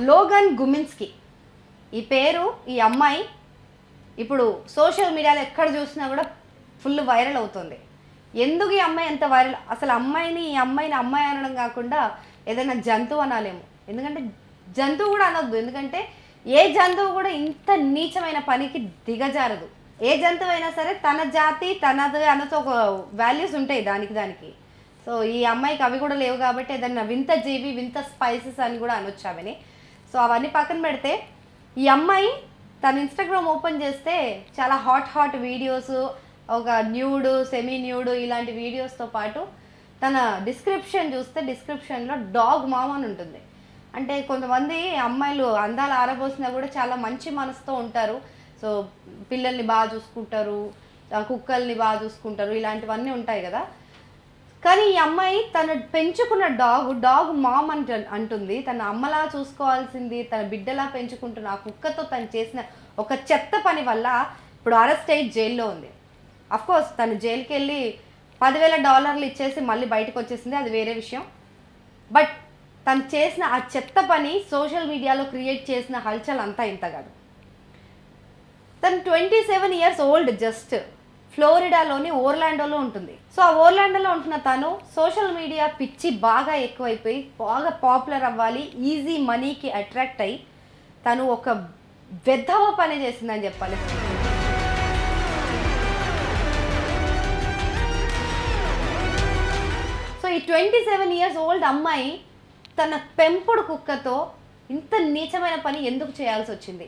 Logan గుమిన్స్కీ ఈ పేరు, ఈ అమ్మాయి ఇప్పుడు సోషల్ మీడియాలో ఎక్కడ చూసినా కూడా ఫుల్ వైరల్ అవుతుంది. ఎందుకు ఈ అమ్మాయి ఎంత వైరల్? అసలు ఈ అమ్మాయిని అమ్మాయి అనడం కాకుండా ఏదైనా జంతువు అనాలేమో. ఎందుకంటే జంతువు కూడా అనొద్దు, ఎందుకంటే ఏ జంతువు కూడా ఇంత నీచమైన పనికి దిగజారదు. ఏ జంతువు అయినా సరే తన జాతి తనది అన్నతో ఒక వాల్యూస్ ఉంటాయి దానికి. సో ఈ అమ్మాయికి అవి కూడా లేవు కాబట్టి ఏదన్నా వింత జీవి, వింత స్పైసెస్ అని కూడా అనొచ్చు అవని. సో అవన్నీ పక్కన పెడితే ఈ అమ్మాయి తన ఇన్స్టాగ్రామ్ ఓపెన్ చేస్తే చాలా హాట్ వీడియోస్, ఒక న్యూడ్, సెమీ న్యూడ్ ఇలాంటి వీడియోస్తో పాటు తన డిస్క్రిప్షన్ చూస్తే డిస్క్రిప్షన్లో డాగ్ మామ్ అని ఉంటుంది. అంటే కొంతమంది అమ్మాయిలు అందాలు ఆరబోసినా కూడా చాలా మంచి మనసుతో ఉంటారు. సో పిల్లల్ని బాగా చూసుకుంటారు, కుక్కల్ని బాగా చూసుకుంటారు, ఇలాంటివన్నీ ఉంటాయి కదా. కానీ ఈ అమ్మాయి తను పెంచుకున్న డాగ్ మామ్ అంటుంది. తన అమ్మలా చూసుకోవాల్సింది, తన బిడ్డలా పెంచుకుంటున్న ఆ కుక్కతో తను చేసిన ఒక చెత్త పని వల్ల ఇప్పుడు అరెస్ట్ అయ్యి జైల్లో ఉంది. అఫ్కోర్స్ తను జైలుకి వెళ్ళి $10,000 ఇచ్చేసి మళ్ళీ బయటకు వచ్చేసింది, అది వేరే విషయం. బట్ తను చేసిన ఆ చెత్త పని సోషల్ మీడియాలో క్రియేట్ చేసిన హల్చల్ అంతా ఇంత కాదు. తను 27 years ఓల్డ్, జస్ట్ ఫ్లోరిడాలోని ఓర్లాండోలో ఉంటుంది. సో ఆ ఓర్లాండోలో ఉంటున్న తను సోషల్ మీడియా పిచ్చి బాగా ఎక్కువైపోయి బాగా పాపులర్ అవ్వాలి, ఈజీ మనీకి అట్రాక్ట్ అయ్యి తను ఒక వెధవ పని చేసిందని చెప్పాలి. సో ఈ 27 years ఓల్డ్ అమ్మాయి తన పెంపుడు కుక్కతో ఇంత నీచమైన పని ఎందుకు చేయాల్సి వచ్చింది?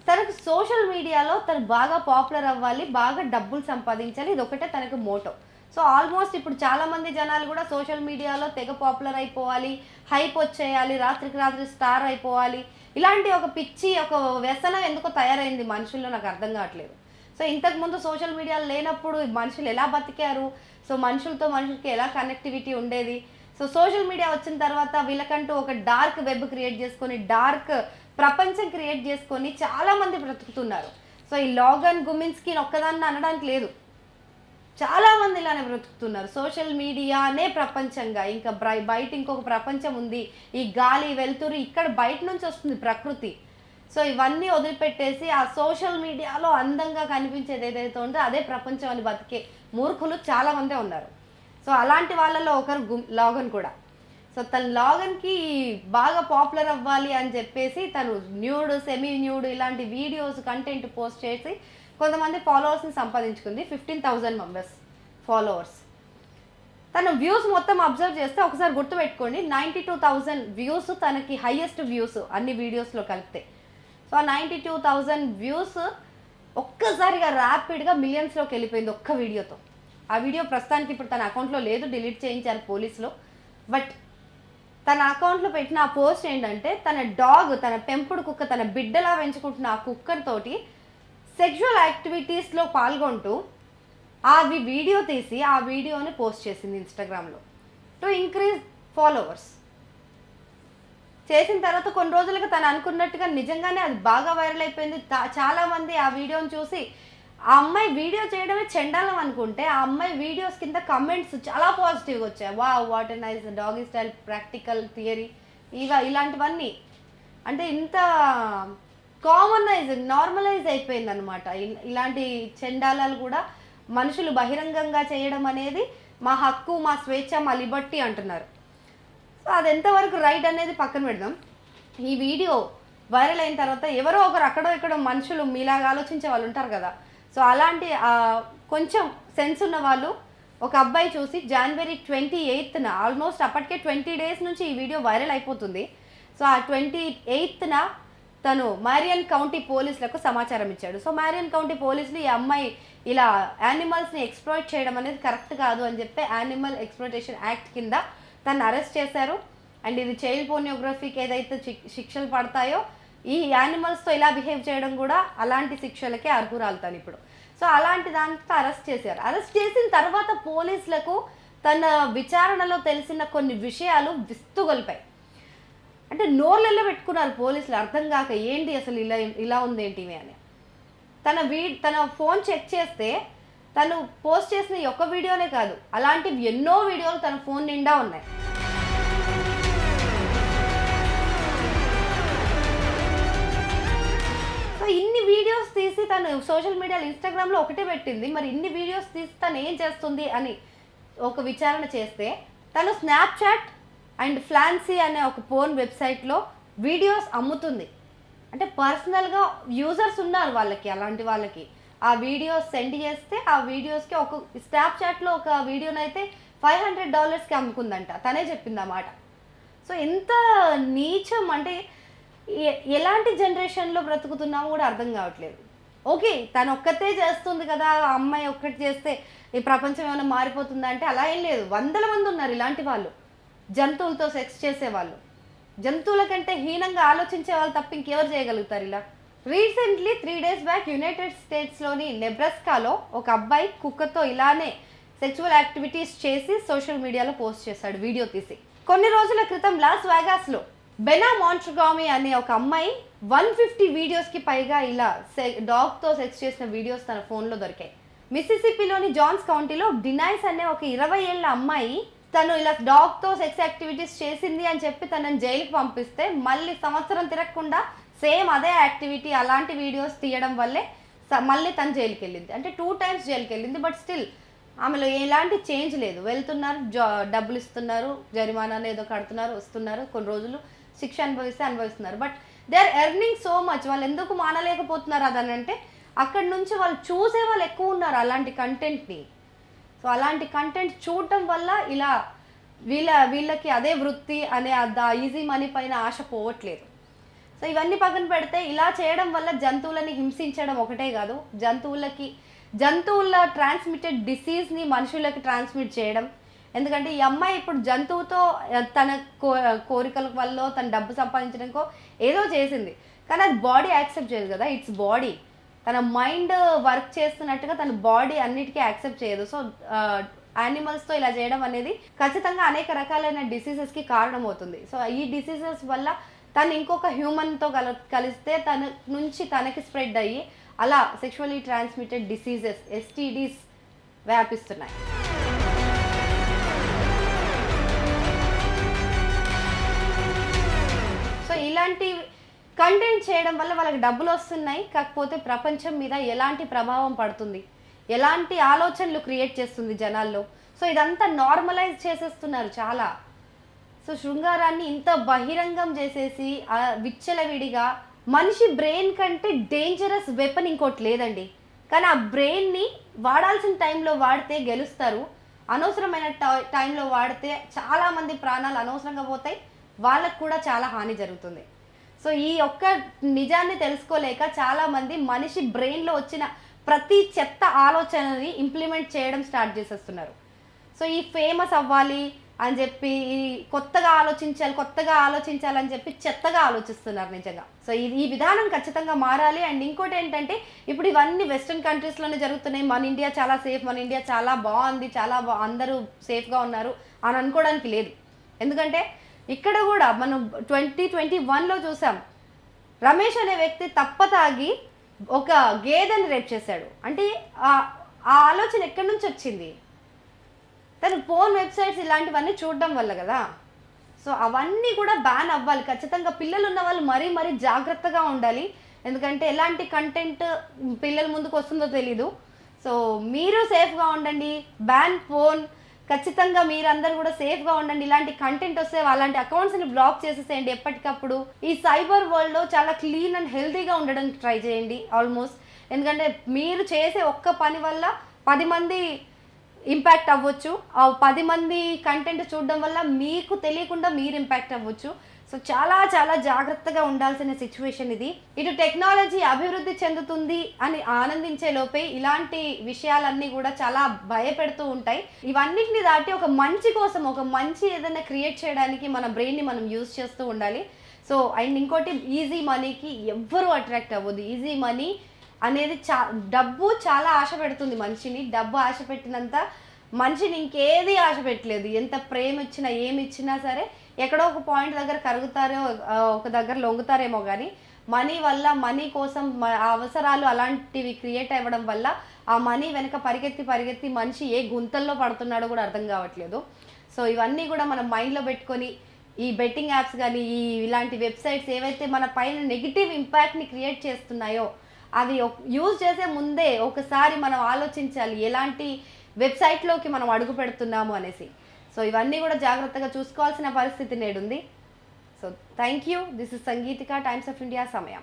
తనకు సోషల్ మీడియాలో తను బాగా పాపులర్ అవ్వాలి, బాగా డబ్బులు సంపాదించాలి, ఇది ఒకటే తనకు మోటో. సో ఆల్మోస్ట్ ఇప్పుడు చాలామంది జనాలు కూడా సోషల్ మీడియాలో తెగ పాపులర్ అయిపోవాలి, హైప్ వచ్చేయాలి, రాత్రికి రాత్రి స్టార్ అయిపోవాలి, ఇలాంటి ఒక పిచ్చి, ఒక వ్యసనం ఎందుకో తయారైంది మనుషుల్లో, నాకు అర్థం కావట్లేదు. సో ఇంతకుముందు సోషల్ మీడియా లేనప్పుడు మనుషులు ఎలా బతికారు, సో మనుషులకి ఎలా కనెక్టివిటీ ఉండేది. సో సోషల్ మీడియా వచ్చిన తర్వాత వీళ్ళకంటూ ఒక డార్క్ వెబ్ క్రియేట్ చేసుకొని, డార్క్ ప్రపంచం క్రియేట్ చేసుకొని చాలామంది బ్రతుకుతున్నారు. సో ఈ లోగన్ గుమిన్స్కీ ఒక్కదాన్ని అనడానికి లేదు, చాలామంది ఇలానే బ్రతుకుతున్నారు. సోషల్ మీడియానే ప్రపంచంగా, ఇంకా బయట ఇంకొక ప్రపంచం ఉంది, ఈ గాలి వెలుతురు ఇక్కడ బయట నుంచి వస్తుంది ప్రకృతి. సో ఇవన్నీ వదిలిపెట్టేసి ఆ సోషల్ మీడియాలో అందంగా కనిపించేది ఏదైతే ఉందో అదే ప్రపంచం అని బతికే మూర్ఖులు చాలామందే ఉన్నారు. సో అలాంటి వాళ్ళలో ఒకరు లోగన్ కూడా. సో తను లాగన్కి బాగా పాపులర్ అవ్వాలి అని చెప్పేసి తను న్యూడ్, సెమీ న్యూడ్ ఇలాంటి వీడియోస్ కంటెంట్ పోస్ట్ చేసి కొంతమంది ఫాలోవర్స్ని సంపాదించుకుంది. 15,000 మెంబర్స్ ఫాలోవర్స్. తను వ్యూస్ మొత్తం అబ్జర్వ్ చేస్తే ఒకసారి గుర్తుపెట్టుకోండి, 92,000 వ్యూస్ తనకి హైయెస్ట్ వ్యూస్ అన్ని వీడియోస్లో కలిపితే. సో ఆ 92,000 వ్యూస్ ఒక్కసారిగా ర్యాపిడ్గా మిలియన్స్లోకి వెళ్ళిపోయింది ఒక్క వీడియోతో. ఆ వీడియో ప్రస్తుతానికి ఇప్పుడు తన అకౌంట్లో లేదు, డిలీట్ చేయించారు పోలీసులు. బట్ తన అకౌంట్లో పెట్టిన ఆ పోస్ట్ ఏంటంటే తన పెంపుడు కుక్క, తన బిడ్డలా పెంచుకుంటున్న ఆ కుక్కతోటి సెక్షువల్ యాక్టివిటీస్లో పాల్గొంటూ వీడియో తీసి ఆ వీడియోని పోస్ట్ చేసింది ఇన్స్టాగ్రామ్లో టు ఇంక్రీజ్ ఫాలోవర్స్. చేసిన తర్వాత కొన్ని రోజులుగా తను అనుకున్నట్టుగా నిజంగానే అది బాగా వైరల్ అయిపోయింది. చాలామంది ఆ వీడియోని చూసి ఆ అమ్మాయి వీడియో చేయడమే చెండాలం అనుకుంటే ఆ అమ్మాయి వీడియోస్ కింద కమెంట్స్ చాలా పాజిటివ్గా వచ్చాయి. What a nice doggy style, practical theory, ఇలాంటివన్నీ. అంటే ఇంత నార్మలైజ్ అయిపోయింది అనమాట. ఇలాంటి చెండాలాలు కూడా మనుషులు బహిరంగంగా చేయడం అనేది మా హక్కు, మా స్వేచ్ఛ, మా లిబర్టీ అంటున్నారు. సో అది ఎంతవరకు రైట్ అనేది పక్కన పెడదాం. ఈ వీడియో వైరల్ అయిన తర్వాత ఎవరో ఒకరు అక్కడో ఇక్కడో మనుషులు మీలాగా ఆలోచించే వాళ్ళు ఉంటారు కదా. సో అలాంటి కొంచెం సెన్స్ ఉన్న వాళ్ళు ఒక అబ్బాయి చూసి January 28న, ఆల్మోస్ట్ అప్పటికే 20 days నుంచి ఈ వీడియో వైరల్ అయిపోతుంది. సో ఆ 28న తను మారియన్ కౌంటీ పోలీసులకు సమాచారం ఇచ్చాడు. సో మారియన్ కౌంటీ పోలీసులు ఈ అమ్మాయి ఇలా యానిమల్స్ని ఎక్స్ప్లాయిట్ చేయడం అనేది కరెక్ట్ కాదు అని చెప్పి యానిమల్ ఎక్స్ప్లాయిటేషన్ యాక్ట్ కింద తను అరెస్ట్ చేశారు. అండ్ ఇది చైల్డ్ పోర్నోగ్రఫీకి ఏదైతే శిక్షలు పడతాయో ఈ యానిమల్స్తో ఇలా బిహేవ్ చేయడం కూడా అలాంటి శిక్షలకే అర్హురాలు తను ఇప్పుడు. సో అలాంటి దాంతో అరెస్ట్ చేశారు. అరెస్ట్ చేసిన తర్వాత పోలీసులకు తన విచారణలో తెలిసిన కొన్ని విషయాలు విస్తుగొల్పాయి. అంటే నోర్లలో పెట్టుకున్నారు పోలీసులు, అర్థం కాక ఏంటి అసలు ఇలా ఉందేంటి అని. తన ఫోన్ చెక్ చేస్తే తను పోస్ట్ చేసిన ఒక్క వీడియోనే కాదు, అలాంటివి ఎన్నో వీడియోలు తన ఫోన్ నిండా ఉన్నాయి. వీడియోస్ తీసి తను సోషల్ మీడియాలో ఇన్స్టాగ్రామ్లో ఒకటే పెట్టింది, మరి ఇన్ని వీడియోస్ తీసి తను ఏం చేస్తుంది అని ఒక విచారణ చేస్తే తను స్నాప్చాట్ అండ్ ఫ్లాన్సీ అనే ఒక పోర్న్ వెబ్సైట్లో వీడియోస్ అమ్ముతుంది. అంటే పర్సనల్గా యూజర్స్ ఉన్నారు వాళ్ళకి, అలాంటి వాళ్ళకి ఆ వీడియోస్ సెండ్ చేస్తే ఆ వీడియోస్కి ఒక స్నాప్చాట్లో ఒక వీడియోనైతే $500కి అమ్ముకుందంట, తనే చెప్పింది అన్నమాట. సో ఎంత నీచం అంటే ఎలాంటి జనరేషన్లో బ్రతుకుతున్నామో కూడా అర్థం కావట్లేదు. ఓకే, తను ఒక్కతే చేస్తుంది కదా, ఆ అమ్మాయి ఒక్కటి చేస్తే ఈ ప్రపంచం ఏమైనా మారిపోతుందా అంటే అలా ఏం లేదు. వందల మంది ఉన్నారు ఇలాంటి వాళ్ళు, జంతువులతో సెక్స్ చేసేవాళ్ళు. జంతువుల కంటే హీనంగా ఆలోచించే వాళ్ళు తప్ప ఇంకెవరు చేయగలుగుతారు ఇలా? రీసెంట్లీ 3 days బ్యాక్ యునైటెడ్ స్టేట్స్లోని నెబ్రాస్కాలో ఒక అబ్బాయి కుక్కతో ఇలానే సెక్చువల్ యాక్టివిటీస్ చేసి సోషల్ మీడియాలో పోస్ట్ చేశాడు వీడియో తీసి. కొన్ని రోజుల క్రితం లాస్ వేగాస్లో బెనా మాంట్రిగామి అనే ఒక అమ్మాయి 150 వీడియోస్కి పైగా ఇలా డాగ్తో సెక్స్ చేసిన వీడియోస్ తన ఫోన్లో దొరికాయి. మిసిసిపిలోని జాన్స్ కౌంటీలో డినైస్ అనే ఒక 20 ఏళ్ల అమ్మాయి తను ఇలా డాగ్తో సెక్స్ యాక్టివిటీస్ చేసింది అని చెప్పి తనని జైలుకి పంపిస్తే మళ్ళీ సంవత్సరం తిరగకుండా సేమ్ అదే యాక్టివిటీ అలాంటి వీడియోస్ తీయడం వల్లే మళ్ళీ తను జైలుకి వెళ్ళింది. అంటే 2 times జైలుకి వెళ్ళింది. బట్ స్టిల్ ఆమెలో ఎలాంటి చేంజ్ లేదు. వెళ్తున్నారు, డబ్బులు ఇస్తున్నారు, జరిమానాలు ఏదో కడుతున్నారు, వస్తున్నారు, కొన్ని రోజులు శిక్ష అనుభవిస్తున్నారు. But they are earning so much. వాళ్ళు ఎందుకు మానలేకపోతున్నారు అదని అంటే అక్కడి నుంచి వాళ్ళు చూసే వాళ్ళు ఎక్కువ ఉన్నారు అలాంటి కంటెంట్ని. సో అలాంటి కంటెంట్ చూడటం వల్ల ఇలా వీళ్ళకి అదే వృత్తి అనే ఈజీ మనీ పైన ఆశ పోవట్లేదు. సో ఇవన్నీ పక్కన పెడితే ఇలా చేయడం వల్ల జంతువులని హింసించడం ఒకటే కాదు, జంతువుల ట్రాన్స్మిటెడ్ డిసీజ్ని మనుషులకి ట్రాన్స్మిట్ చేయడం. ఎందుకంటే ఈ అమ్మాయి ఇప్పుడు జంతువుతో తన కోరికల వల్ల తన డబ్బు సంపాదించడానికో ఏదో చేసింది, కానీ అది బాడీ యాక్సెప్ట్ చేయదు కదా. ఇట్స్ బాడీ, తన మైండ్ వర్క్ చేస్తున్నట్టుగా తన బాడీ అన్నిటికీ యాక్సెప్ట్ చేయదు. సో యానిమల్స్తో ఇలా చేయడం అనేది ఖచ్చితంగా అనేక రకాలైన డిసీజెస్కి కారణమవుతుంది. సో ఈ డిసీజెస్ వల్ల తను ఇంకొక హ్యూమన్తో కలిస్తే తన నుంచి తనకి స్ప్రెడ్ అయ్యి అలా సెక్షువల్లీ ట్రాన్స్మిటెడ్ డిసీజెస్ STDs వ్యాపిస్తున్నాయి. సో ఇలాంటి కంటెంట్ చేయడం వల్ల వాళ్ళకి డబ్బులు వస్తున్నాయి, కాకపోతే ప్రపంచం మీద ఎలాంటి ప్రభావం పడుతుంది, ఎలాంటి ఆలోచనలు క్రియేట్ చేస్తుంది జనాల్లో. సో ఇదంతా నార్మలైజ్ చేసేస్తున్నారు చాలా. సో శృంగారాన్ని ఇంత బహిరంగం చేసేసి విచ్చలవిడిగా మనిషి బ్రెయిన్ కంటే డేంజరస్ వెపన్ ఇంకోటి లేదండి. కానీ ఆ బ్రెయిన్ని వాడాల్సిన టైంలో వాడితే గెలుస్తారు, అనవసరమైన టైంలో వాడితే చాలామంది ప్రాణాలు అనవసరంగా పోతాయి, వాళ్ళకు కూడా చాలా హాని జరుగుతుంది. సో ఈ ఒక్క నిజాన్ని తెలుసుకోలేక చాలామంది మనిషి బ్రెయిన్లో వచ్చిన ప్రతి చెత్త ఆలోచనని ఇంప్లిమెంట్ చేయడం స్టార్ట్ చేసేస్తున్నారు. సో ఈ ఫేమస్ అవ్వాలి అని చెప్పి ఈ కొత్తగా ఆలోచించాలని చెప్పి చెత్తగా ఆలోచిస్తున్నారు నిజంగా. సో ఈ విధానం ఖచ్చితంగా మారాలి. అండ్ ఇంకోటి ఏంటంటే ఇప్పుడు ఇవన్నీ వెస్ట్రన్ కంట్రీస్లోనే జరుగుతున్నాయి. మన ఇండియా చాలా సేఫ్, మన ఇండియా చాలా బాగుంది, అందరూ సేఫ్గా ఉన్నారు అని అనుకోవడానికి లేదు. ఎందుకంటే ఇక్కడ కూడా మనం 2021లో చూసాం, రమేష్ అనే వ్యక్తి తప్పతాగి ఒక గేదెని రేప్ చేశాడు. అంటే ఆ ఆలోచన ఎక్కడి నుంచి వచ్చింది? తను పోర్న్ వెబ్సైట్స్ ఇలాంటివన్నీ చూడడం వల్ల కదా. సో అవన్నీ కూడా బ్యాన్ అవ్వాలి ఖచ్చితంగా. పిల్లలు ఉన్న వాళ్ళు మరీ జాగ్రత్తగా ఉండాలి. ఎందుకంటే ఎలాంటి కంటెంట్ పిల్లల ముందుకు వస్తుందో తెలీదు. సో మీరు సేఫ్గా ఉండండి. బ్యాన్ పోర్న్, ఖచ్చితంగా మీరందరూ కూడా సేఫ్గా ఉండండి. ఇలాంటి కంటెంట్ వస్తే అలాంటి అకౌంట్స్ని బ్లాక్ చేసేసేయండి ఎప్పటికప్పుడు. ఈ సైబర్ వరల్డ్లో చాలా క్లీన్ అండ్ హెల్తీగా ఉండడానికి ట్రై చేయండి ఆల్మోస్ట్. ఎందుకంటే మీరు చేసే ఒక్క పని వల్ల 10 మంది ఇంపాక్ట్ అవ్వచ్చు. ఆ 10 మంది కంటెంట్ చూడడం వల్ల మీకు తెలియకుండా మీరు ఇంపాక్ట్ అవ్వచ్చు. సో చాలా జాగ్రత్తగా ఉండాల్సిన సిచ్యువేషన్ ఇది. ఇటు టెక్నాలజీ అభివృద్ధి చెందుతుంది అని ఆనందించే లోపే ఇలాంటి విషయాలన్నీ కూడా చాలా భయపెడుతూ ఉంటాయి. ఇవన్నిటిని దాటి ఒక మంచి కోసం, ఒక మంచి ఏదైనా క్రియేట్ చేయడానికి మన బ్రెయిన్ని మనం యూజ్ చేస్తూ ఉండాలి. సో అండ్ ఇంకోటి, ఈజీ మనీకి ఎవ్వరూ అట్రాక్ట్ అవ్వదు. ఈజీ మనీ అనేది డబ్బు చాలా ఆశ పెడుతుంది మనిషిని. డబ్బు ఆశ పెట్టినంత మనిషిని ఇంకేది ఆశ పెట్టలేదు. ఎంత ప్రేమ ఇచ్చినా ఏమి ఇచ్చినా సరే ఎక్కడో ఒక పాయింట్ దగ్గర కరుగుతారో, ఒక దగ్గర లొంగుతారేమో. కానీ మనీ కోసం అవసరాలు అలాంటివి క్రియేట్ అవ్వడం వల్ల ఆ మనీ వెనక పరిగెత్తి మనిషి ఏ గుంతల్లో పడుతున్నాడో కూడా అర్థం కావట్లేదు. సో ఇవన్నీ కూడా మనం మైండ్లో పెట్టుకొని ఈ బెట్టింగ్ యాప్స్ కానీ ఇలాంటి వెబ్సైట్స్ ఏవైతే మన పైన నెగిటివ్ ఇంపాక్ట్ని క్రియేట్ చేస్తున్నాయో అవి యూజ్ చేసే ముందే ఒకసారి మనం ఆలోచించాలి ఎలాంటి వెబ్సైట్లోకి మనం అడుగు పెడుతున్నాము అనేసి. సో ఇవన్నీ కూడా జాగ్రత్తగా చూసుకోవాల్సిన పరిస్థితి నేడుంది. So thank you. This is Sangeetika, Times of India సమయం.